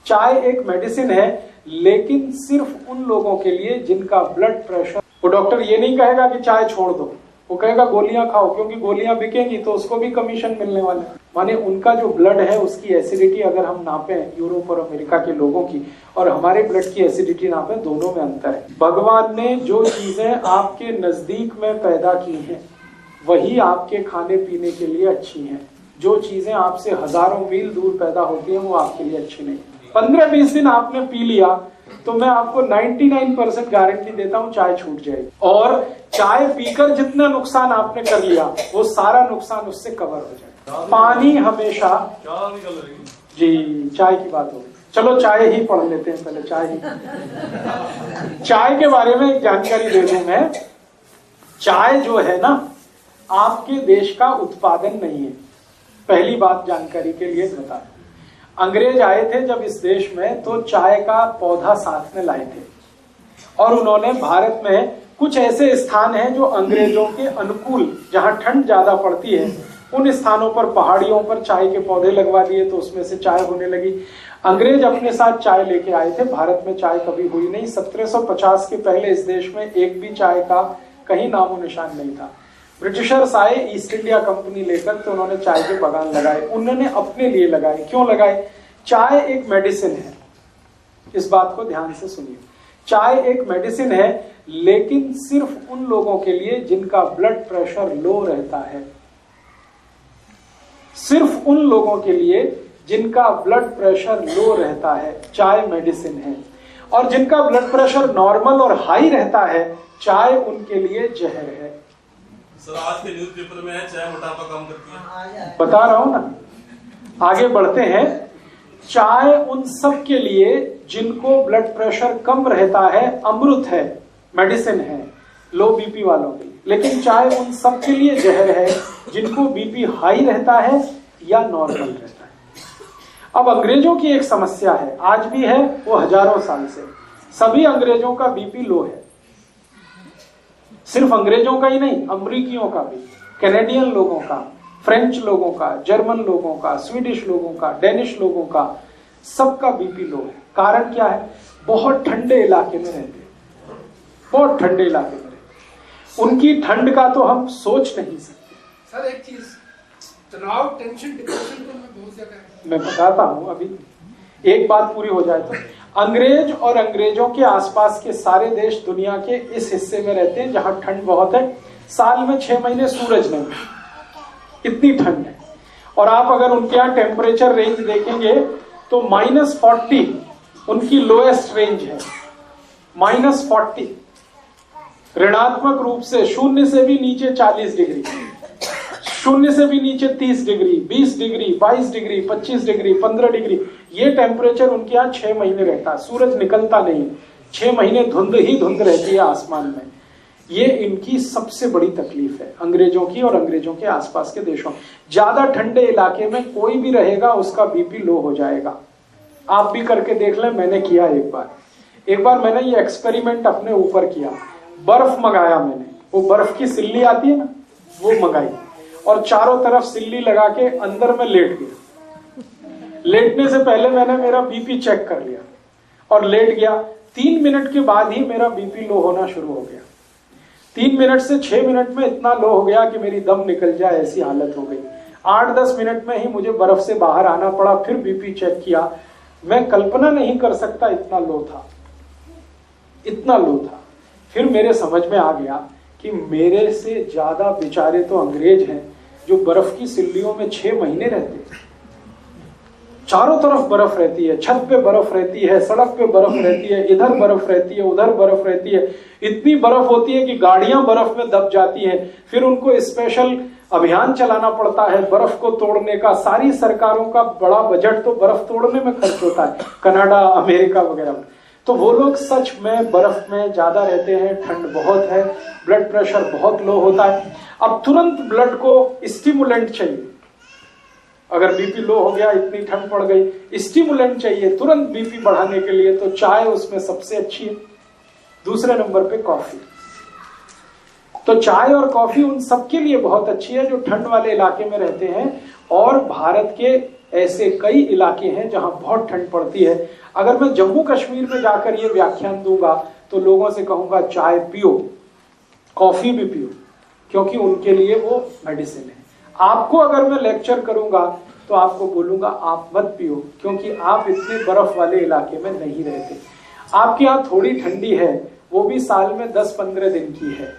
चाय एक मेडिसिन है, लेकिन सिर्फ उन लोगों के लिए जिनका ब्लड प्रेशर। वो डॉक्टर ये नहीं कहेगा कि चाय छोड़ दो, वो कहेगा गोलियां खाओ, क्योंकि गोलियां बिकेंगी तो उसको भी कमीशन मिलने वाला है। माने उनका जो ब्लड है उसकी एसिडिटी अगर हम नापें यूरोप और अमेरिका के लोगों की और हमारे ब्लड की एसिडिटी नापें, दोनों में अंतर है। भगवान ने जो चीजें आपके नजदीक में पैदा की हैं वही आपके खाने पीने के लिए अच्छी हैं। जो चीजें आपसे हजारों मील दूर पैदा होती हैं वो आपके लिए अच्छी नहीं। 15-20 दिन आपने पी लिया तो मैं आपको 99% गारंटी देता हूं चाय छूट जाएगी। और चाय पीकर जितना नुकसान आपने कर लिया वो सारा नुकसान उससे कवर हो जाएगा। पानी हमेशा जी, चाय की बात हो गई, चलो चाय ही पढ़ लेते हैं पहले। चाय के बारे में एक जानकारी दे दूं मैं। चाय जो है ना आपके देश का उत्पादन नहीं है, पहली बात जानकारी के लिए बता दूं। अंग्रेज आए थे जब इस देश में तो चाय का पौधा साथ में लाए थे और उन्होंने भारत में कुछ ऐसे स्थान हैं जो अंग्रेजों के अनुकूल, जहां ठंड ज्यादा पड़ती है उन स्थानों पर पहाड़ियों पर चाय के पौधे लगवा दिए तो उसमें से चाय होने लगी। अंग्रेज अपने साथ चाय लेके आए थे, भारत में चाय कभी हुई नहीं। 1750 के पहले इस देश में एक भी चाय का कहीं नामो निशान नहीं था। ब्रिटिशर्स आए ईस्ट इंडिया कंपनी लेकर तो उन्होंने चाय के बागान लगाए, उन्होंने अपने लिए लगाए। क्यों लगाए? चाय एक मेडिसिन है, इस बात को ध्यान से सुनिए। चाय एक मेडिसिन है, लेकिन सिर्फ उन लोगों के लिए जिनका ब्लड प्रेशर लो रहता है। सिर्फ उन लोगों के लिए जिनका ब्लड प्रेशर लो रहता है चाय मेडिसिन है, और जिनका ब्लड प्रेशर नॉर्मल और हाई रहता है चाय उनके लिए जहर है। सर आज के न्यूज़पेपर में है चाय मोटापा कम करती है, बता रहा हूं ना। आगे बढ़ते हैं। चाय उन सब के लिए जिनको ब्लड प्रेशर कम रहता है अमृत है, मेडिसिन है लो बीपी वालों के लिए। लेकिन चाय उन सब के लिए जहर है जिनको बीपी हाई रहता है या नॉर्मल रहता है। अब अंग्रेजों की एक समस्या है, आज भी है, वो हजारों साल से सभी अंग्रेजों का बीपी लो है। सिर्फ अंग्रेजों का ही नहीं, अमरीकियों का भी, कैनेडियन लोगों का, फ्रेंच लोगों का, जर्मन लोगों का, स्वीडिश लोगों का, डेनिश लोगों का, सबका बीपी लो है। कारण क्या है? बहुत ठंडे इलाके में रहते हैं, बहुत ठंडे इलाके में रहते हैं। उनकी ठंड का तो हम सोच नहीं सकते। सर एक चीज, तनाव, टेंशन, डिप्रेशन तो मैं बहुत ज्यादा है। मैं बताता हूं, अभी एक बात पूरी हो जाए तो। अंग्रेज और अंग्रेजों के आसपास के सारे देश दुनिया के इस हिस्से में रहते हैं जहां ठंड बहुत है। साल में 6 महीने सूरज नहीं, इतनी ठंड है। और आप अगर उनके यहाँ टेम्परेचर रेंज देखेंगे तो -40 उनकी लोएस्ट रेंज है। -40 ऋणात्मक रूप से, शून्य से भी नीचे 40 डिग्री, शून्य से भी नीचे 30 degree, 20 degree, 22 degree, 25 degree, 15 degree, ये टेम्परेचर उनके यहाँ 6 महीने रहता है। सूरज निकलता नहीं, 6 महीने धुंध ही धुंध रहती है आसमान में। ये इनकी सबसे बड़ी तकलीफ है अंग्रेजों की और अंग्रेजों के आसपास के देशों। ज्यादा ठंडे इलाके में कोई भी रहेगा उसका बीपी लो हो जाएगा। आप भी करके देख लें, मैंने किया एक बार मैंने ये एक्सपेरिमेंट अपने ऊपर किया। बर्फ मंगाया मैंने, वो बर्फ की सिल्ली आती है ना, वो मंगाई और चारों तरफ सिल्ली लगा के अंदर में लेट गया। लेटने से पहले मैंने मेरा बीपी चेक कर लिया और लेट गया। 3 मिनट के बाद ही मेरा बीपी लो होना शुरू हो गया। 3 मिनट से 6 मिनट में इतना लो हो गया कि मेरी दम निकल जाए ऐसी हालत हो गई। 8-10 मिनट में ही मुझे बर्फ से बाहर आना पड़ा। फिर बीपी चेक किया, मैं कल्पना नहीं कर सकता इतना लो था, इतना लो था। फिर मेरे समझ में आ गया कि मेरे से ज्यादा बेचारे तो अंग्रेज हैं जो बर्फ की सिल्लियों में 6 महीने रहते हैं। चारों तरफ बर्फ रहती है, छत पे बर्फ रहती है, सड़क पे बर्फ रहती है, इधर बर्फ रहती है, उधर बर्फ रहती है। इतनी बर्फ होती है कि गाड़ियां बर्फ में दब जाती हैं। फिर उनको स्पेशल अभियान चलाना पड़ता है बर्फ को तोड़ने का। सारी सरकारों का बड़ा बजट तो बर्फ तोड़ने में खर्च होता है, कनाडा, अमेरिका वगैरह में। तो वो लोग सच में बर्फ में ज्यादा रहते हैं, ठंड बहुत है, ब्लड प्रेशर बहुत लो होता है। अब तुरंत ब्लड को स्टिमुलेंट चाहिए। अगर बीपी लो हो गया, इतनी ठंड पड़ गई, स्टिमुलेंट चाहिए तुरंत बीपी बढ़ाने के लिए, तो चाय उसमें सबसे अच्छी है। दूसरे नंबर पे कॉफी। तो चाय और कॉफी उन सबके लिए बहुत अच्छी है जो ठंड वाले इलाके में रहते हैं। और भारत के ऐसे कई इलाके हैं जहां बहुत ठंड पड़ती है। अगर मैं जम्मू कश्मीर में जाकर ये व्याख्यान दूंगा तो लोगों से कहूंगा चाय पियो, कॉफी भी पियो, क्योंकि उनके लिए वो मेडिसिन है। आपको अगर मैं लेक्चर करूंगा तो आपको बोलूंगा आप मत पियो, क्योंकि आप इतने बर्फ वाले इलाके में नहीं रहते। आपके यहाँ थोड़ी ठंडी है, वो भी साल में 10-15 दिन की है।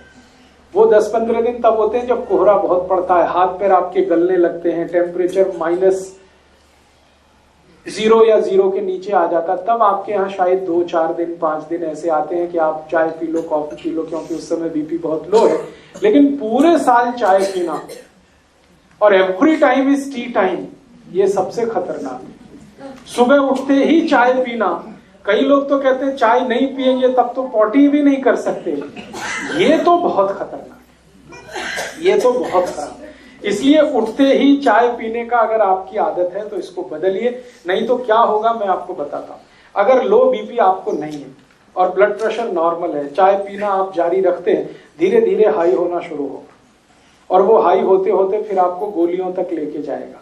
वो 10-15 दिन तब होते हैं जब कोहरा बहुत पड़ता है, हाथ पैर आपके गलने लगते हैं, टेम्परेचर -0 या 0 के नीचे आ जाता, तब आपके यहाँ शायद 2-4 दिन 5 दिन ऐसे आते हैं कि आप चाय P low, coffee P low, क्योंकि उस समय बीपी बहुत लो है। लेकिन पूरे साल चाय पीना और every time is T time, ये सबसे खतरनाक है। सुबह उठते ही चाय पीना, कई लोग तो कहते हैं चाय नहीं पिएंगे तब तो पॉटी भी नहीं कर सकते, ये तो बहुत खतरनाक है, ये तो बहुत खराब है। इसलिए उठते ही चाय पीने का अगर आपकी आदत है तो इसको बदलिए, नहीं तो क्या होगा मैं आपको बताता हूं। अगर लो बीपी आपको नहीं है और ब्लड प्रेशर नॉर्मल है, चाय पीना आप जारी रखते हैं, धीरे धीरे हाई होना शुरू होगा और वो हाई होते होते फिर आपको गोलियों तक लेके जाएगा।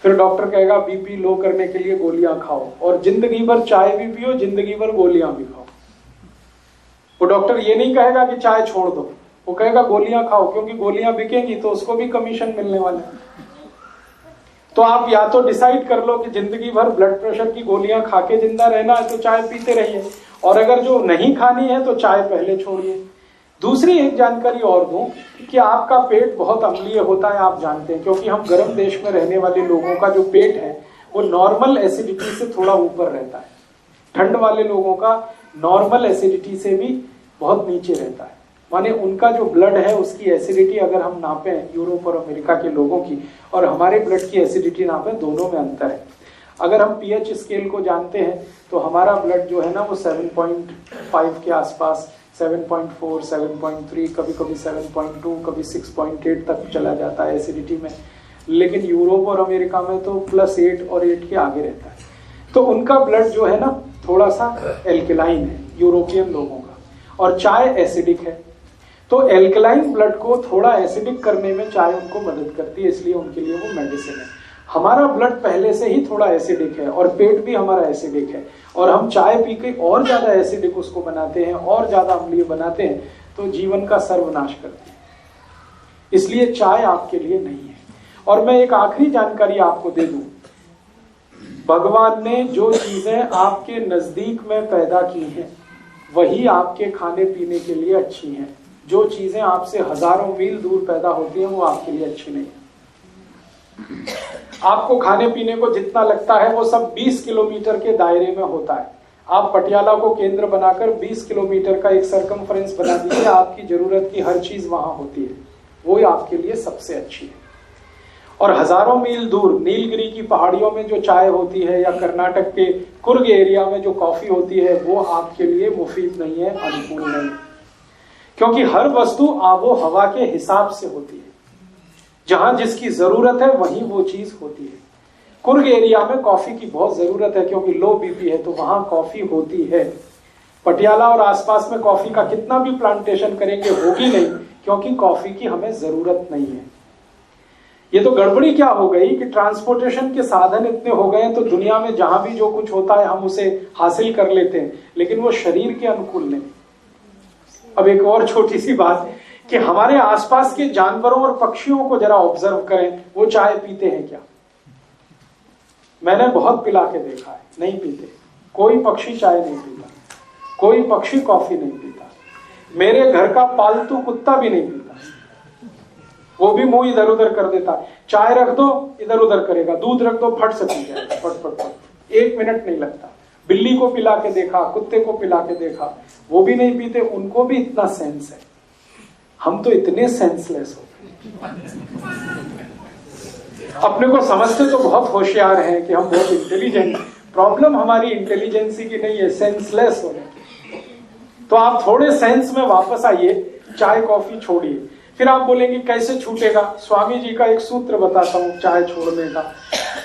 फिर डॉक्टर कहेगा बीपी लो करने के लिए गोलियां खाओ, और जिंदगी भर चाय भी पियो, जिंदगी भर गोलियां भी खाओ। वो डॉक्टर ये नहीं कहेगा कि चाय छोड़ दो, वो कहेगा गोलियां खाओ, क्योंकि गोलियां बिकेंगी तो उसको भी कमीशन मिलने वाला है। तो आप या तो डिसाइड कर लो कि जिंदगी भर ब्लड प्रेशर की गोलियां खा के जिंदा रहना है तो चाय पीते रहिए, और अगर जो नहीं खानी है तो चाय पहले छोड़िए। दूसरी एक जानकारी और दूं कि आपका पेट बहुत अम्लीय होता है, आप जानते हैं, क्योंकि हम गर्म देश में रहने वाले लोगों का जो पेट है वो नॉर्मल एसिडिटी से थोड़ा ऊपर रहता है। ठंड वाले लोगों का नॉर्मल एसिडिटी से भी बहुत नीचे रहता है, माने उनका जो ब्लड है उसकी एसिडिटी अगर हम नापें यूरोप और अमेरिका के लोगों की और हमारे ब्लड की एसिडिटी नापें, दोनों में अंतर है। अगर हम पीएच स्केल को जानते हैं तो हमारा ब्लड जो है ना वो 7.5 के आसपास, 7.4, 7.3, कभी कभी 7.2, कभी 6.8 तक चला जाता है एसिडिटी में। लेकिन यूरोप और अमेरिका में तो +8 और 8 के आगे रहता है। तो उनका ब्लड जो है ना थोड़ा सा एल्कलाइन है यूरोपियन लोगों का, और चाय एसिडिक है। तो एल्कलाइन ब्लड को थोड़ा एसिडिक करने में चाय उनको मदद करती है, इसलिए उनके लिए वो मेडिसिन है। हमारा ब्लड पहले से ही थोड़ा एसिडिक है और पेट भी हमारा एसिडिक है, और हम चाय पी के और ज्यादा एसिडिक उसको बनाते हैं और ज्यादा अम्लीय बनाते हैं, तो जीवन का सर्वनाश करते हैं। इसलिए चाय आपके लिए नहीं है। और मैं एक आखिरी जानकारी आपको दे दूं, भगवान ने जो चीजें आपके नजदीक में पैदा की हैं वही आपके खाने पीने के लिए अच्छी हैं। जो चीजें आपसे हजारों मील दूर पैदा होती हैं वो आपके लिए अच्छी नहीं है। आपको खाने पीने को जितना लगता है वो सब 20 किलोमीटर के दायरे में होता है। आप पटियाला को केंद्र बनाकर 20 किलोमीटर का एक सरकमफ्रेंस बना दीजिए, आपकी जरूरत की हर चीज वहां होती है, वो आपके लिए सबसे अच्छी है। और हजारों मील दूर नीलगिरी की पहाड़ियों में जो चाय होती है या कर्नाटक के कुर्ग एरिया में जो कॉफी होती है वो आपके लिए मुफीद नहीं है, अनुकूल नहीं, क्योंकि हर वस्तु आबो हवा के हिसाब से होती है। जहां जिसकी जरूरत है वहीं वो चीज होती है। कुर्ग एरिया में कॉफी की बहुत जरूरत है क्योंकि लो बीपी है, तो वहां कॉफी होती है। पटियाला और आसपास में कॉफी का कितना भी प्लांटेशन करेंगे होगी नहीं, क्योंकि कॉफी की हमें जरूरत नहीं है। ये तो गड़बड़ी क्या हो गई कि ट्रांसपोर्टेशन के साधन इतने हो गए हैं तो दुनिया में जहां भी जो कुछ होता है हम उसे हासिल कर लेते हैं, लेकिन वो शरीर के अनुकूल नहीं। अब एक और छोटी सी बात कि हमारे आसपास के जानवरों और पक्षियों को जरा ऑब्जर्व करें, वो चाय पीते हैं क्या? मैंने बहुत पिला के देखा है, नहीं पीते। कोई पक्षी चाय नहीं पीता, कोई पक्षी कॉफी नहीं पीता, मेरे घर का पालतू कुत्ता भी नहीं पीता। वो भी मुंह इधर उधर कर देता है, चाय रख दो इधर उधर करेगा, दूध रख दो फट से पी जाएगा, फट फट फट, 1 मिनट नहीं लगता। बिल्ली को पिला के देखा, कुत्ते को पिला के देखा, वो भी नहीं पीते, उनको भी इतना सेंस है। हम तो इतने सेंसलेस हो गए, अपने को समझते तो बहुत होशियार हैं कि हम बहुत इंटेलिजेंट। प्रॉब्लम हमारी इंटेलिजेंसी की नहीं है, सेंसलेस हो गए। तो आप थोड़े सेंस में वापस आइए, चाय कॉफी छोड़िए। फिर आप बोलेंगे कैसे छूटेगा? स्वामी जी का एक सूत्र बताता हूं चाय छोड़ने का।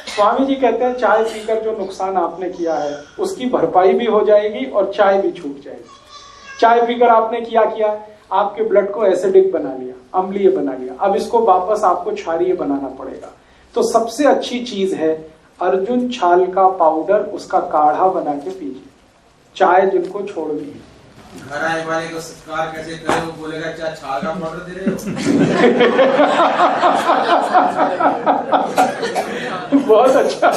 स्वामी जी कहते हैं चाय पीकर जो नुकसान आपने किया है उसकी भरपाई भी हो जाएगी और चाय भी छूट जाएगी। चाय पीकर आपने किया, आपके ब्लड को एसिडिक बना लिया, अम्लीय बना लिया, अब इसको वापस आपको क्षारीय बनाना पड़ेगा। तो सबसे अच्छी चीज है अर्जुन छाल का पाउडर, उसका काढ़ा बना के पीजिए। चाय जिनको छोड़नी है, घर आने वाले को सत्कार कैसे करे, वो बोलेगा चाहे छाल का पाउडर दे रहे हो। बहुत अच्छा।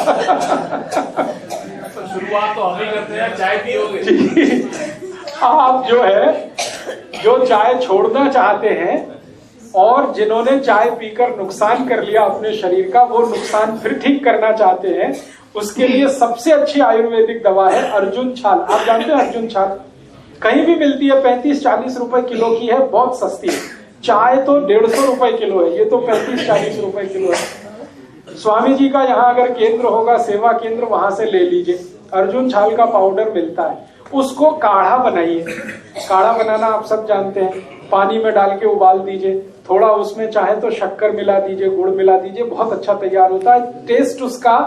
तो शुरुआत तो हम ही करते हैं, चाय पियोगे। आप जो चाय छोड़ना चाहते हैं और जिन्होंने चाय पीकर नुकसान कर लिया अपने शरीर का, वो नुकसान फिर ठीक करना चाहते हैं, उसके लिए सबसे अच्छी आयुर्वेदिक दवा है अर्जुन छाल। आप जानते हैं अर्जुन छाल कहीं भी मिलती है, 35-40 रुपए किलो की है, बहुत सस्ती है। चाय तो 150 रुपए किलो है, ये तो 35-40 रुपए किलो है। स्वामी जी का यहाँ अगर केंद्र होगा, सेवा केंद्र, वहां से ले लीजिए। अर्जुन छाल का पाउडर मिलता है, उसको काढ़ा बनाइए। काढ़ा बनाना आप सब जानते हैं, पानी में डाल के उबाल दीजिए, थोड़ा उसमें चाहे तो शक्कर मिला दीजिए, गुड़ मिला दीजिए, बहुत अच्छा तैयार होता है। टेस्ट उसका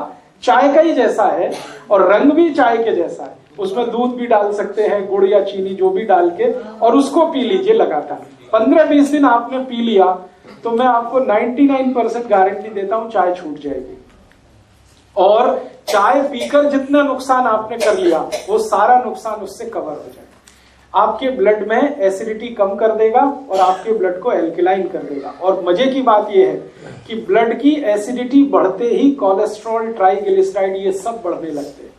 चाय का ही जैसा है और रंग भी चाय के जैसा है। उसमें दूध भी डाल सकते हैं, गुड़ या चीनी जो भी डाल के, और उसको पी लीजिए लगातार। 15-20 दिन आपने पी लिया तो मैं आपको 99% गारंटी देता हूं चाय छूट जाएगी। और चाय पीकर जितना नुकसान आपने कर लिया, वो सारा नुकसान उससे कवर हो जाएगा। आपके ब्लड में एसिडिटी कम कर देगा और आपके ब्लड को एल्कलाइन कर देगा। और मजे की बात यह है कि ब्लड की एसिडिटी बढ़ते ही कोलेस्ट्रॉल, ट्राइग्लिसराइड, ये सब बढ़ने लगते हैं,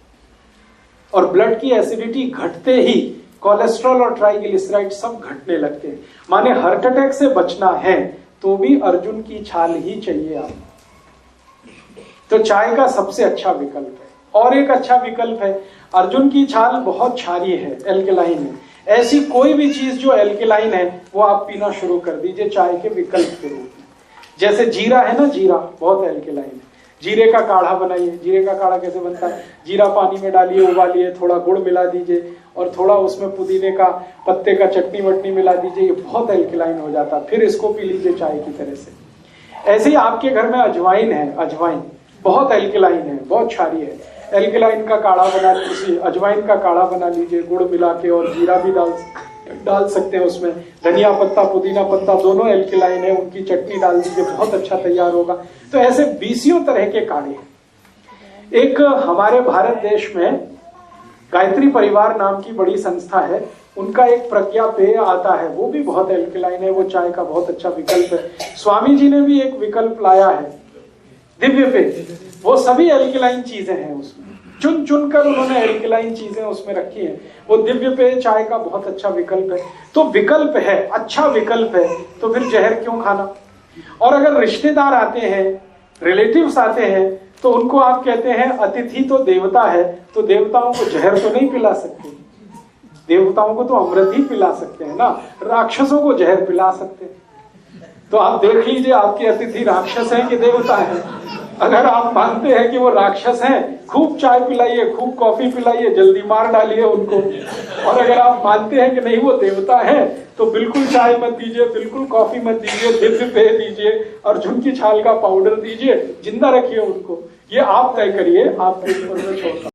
और ब्लड की एसिडिटी घटते ही कोलेस्ट्रॉल और ट्राइग्लिसराइड सब घटने लगते हैं। माने हार्ट अटैक से बचना है तो भी अर्जुन की छाल ही चाहिए आपको। तो चाय का सबसे अच्छा विकल्प है। और एक अच्छा विकल्प है, अर्जुन की छाल बहुत क्षारीय है, एल्कलाइन है। ऐसी कोई भी चीज जो एल्कलाइन है वो आप पीना शुरू कर दीजिए चाय के विकल्प के रूप में। जैसे जीरा है ना, जीरा बहुत एल्कलाइन है, जीरे का काढ़ा बनाइए। जीरे का काढ़ा कैसे बनता है? जीरा पानी में डालिए, उबालिए, थोड़ा गुड़ मिला दीजिए और थोड़ा उसमें पुदीने का पत्ते का चटनी वटनी मिला दीजिए, ये बहुत एल्कलाइन हो जाता है। फिर इसको पी लीजिए चाय की तरह से। ऐसे ही आपके घर में अजवाइन है, अजवाइन बहुत एल्कलाइन है, बहुत क्षारीय है। एल्कलाइन का काढ़ा बना लीजिए, अजवाइन का काढ़ा बना लीजिए गुड़ मिला के, और जीरा भी डाल सकते हैं उसमें। धनिया पत्ता, पुदीना पत्ता दोनों एल्कलाइन है, उनकी चटनी डाल दीजिए, बहुत अच्छा तैयार होगा। तो ऐसे 20 तरह के काढ़े हैं। एक हमारे भारत देश में गायत्री परिवार नाम की बड़ी संस्था है, उनका एक प्रज्ञा पेय आता है, वो भी बहुत एल्कलाइन है, वो चाय का बहुत अच्छा विकल्प है। स्वामी जी ने भी एक विकल्प लाया है, दिव्य पेय, वो सभी एल्कलाइन चीजें हैं उसमें, चुन चुन कर उन्होंने एल्कलाइन चीजें उसमें रखी हैं। वो दिव्य पेय चाय का बहुत अच्छा विकल्प है। तो विकल्प है, अच्छा विकल्प है, तो फिर जहर क्यों खाना? और अगर रिश्तेदार आते हैं, रिलेटिव्स आते हैं, तो उनको आप कहते हैं अतिथि तो देवता है, तो देवताओं को जहर तो नहीं पिला सकते, देवताओं को तो अमृत ही पिला सकते हैं ना, राक्षसों को जहर पिला सकते हैं। तो आप देख लीजिए आपके अतिथि राक्षस हैं कि देवता हैं। अगर आप मानते हैं कि वो राक्षस हैं, खूब चाय पिलाइए, खूब कॉफी पिलाइए, जल्दी मार डालिए उनको। और अगर आप मानते हैं कि नहीं वो देवता है, तो बिल्कुल चाय मत दीजिए, बिल्कुल कॉफी मत दीजिए, दिव्य पेय दीजिए, अर्जुन की छाल का पाउडर दीजिए, जिंदा रखिए उनको। ये आप तय करिए, आपके ऊपर में छोड़ता हूं।